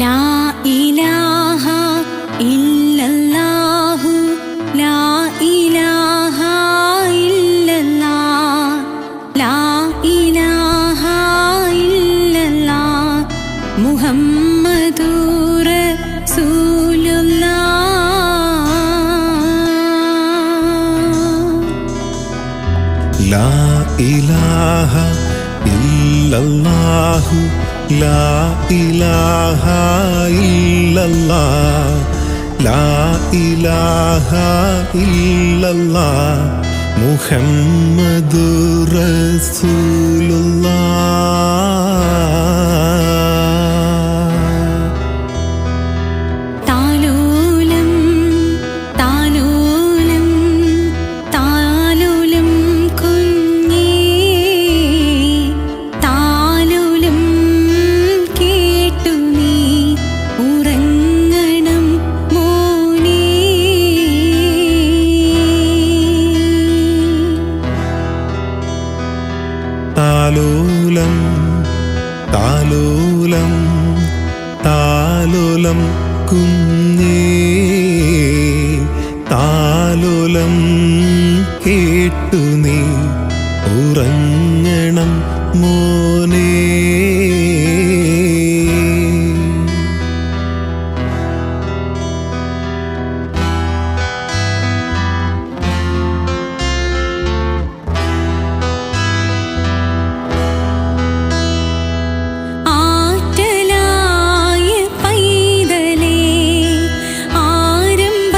ലാ ഇലാഹ ഇല്ലല്ലാഹു ലാ ഇലാഹ ഇല്ലല്ലാഹ് ലാ ഇലാഹ ഇല്ലല്ലാഹ് മുഹമ്മദുർ റസൂലുള്ളാഹ് ലാ ഇലാഹ ഇല്ലല്ലാഹു ലാ ഇലാഹ ഇല്ലല്ലാഹ് ലാ ഇലാഹ ഇല്ലല്ലാഹ് മുഹമ്മദുർ റസൂലുള്ളാഹ് താലോലം താലോലം താലോലം കുഞ്ഞേ താലോലം കേട്ടു നീ ഉറങ്ങണം മോനേ താലോലം താലോലം താലോലം കുഞ്ഞേ താലോലം കേട്ടു നീ ഉറങ്ങണം മോനേ ആറ്റലായ പൈതലേ ആരംഭ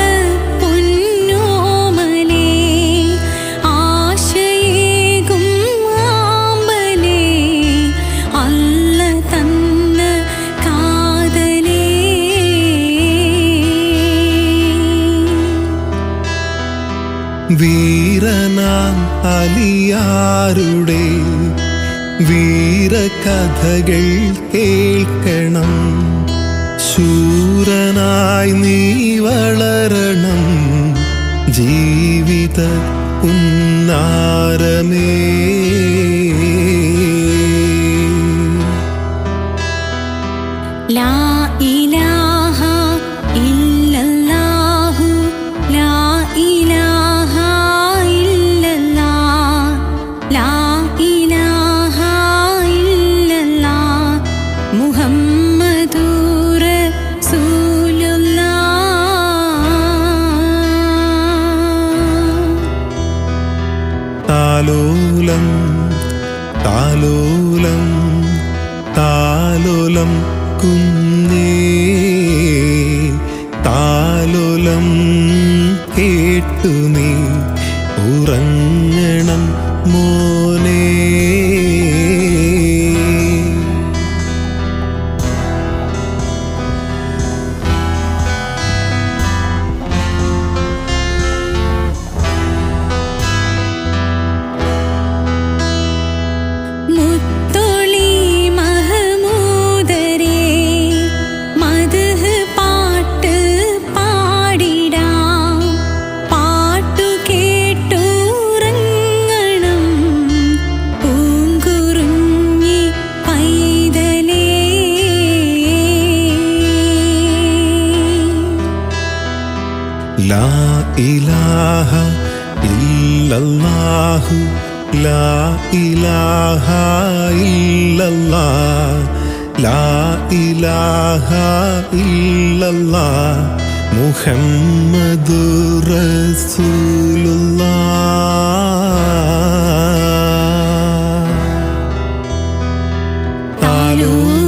പൊന്നോമലേ ആശയേകും ആമ്പലേ അല്ല തന്ന കാതലേ വീരനാം അലിയാരുടെ വീരകഥകൾ കേൾക്കണം ശൂരനായി നീ വളരണം ജീവിത ഉന്നാരമേ ലാ ഇലാഹ ഇല്ലല്ലാഹു ലാ ഇലാഹ ഇല്ലല്ലാഹ് ലാ ഇലാഹ ഇല്ലല്ലാഹ് മുഹമ്മദുർ റസൂലുള്ളാഹ് താലോലം താലോലം താലോലം കുഞ്ഞേ താലോലം കേട്ടു നീ ഉറങ്ങണം മോനേ മുത്തൊളി മഹമൂദരേ മദ്ഹ് പാട്ട് പാടിടാം പാട്ടു കേട്ടുറങ്ങണം പൂങ്കുറുഞ്ഞി പൈതലേ ലാ ഇലാഹ ഇല്ലല്ലാഹു ലാ ഇലാഹ ഇല്ലല്ലാഹ് ലാ ഇലാഹ ഇല്ലല്ലാഹ് മുഹമ്മദുർ റസൂലുള്ളാഹ് താലോലം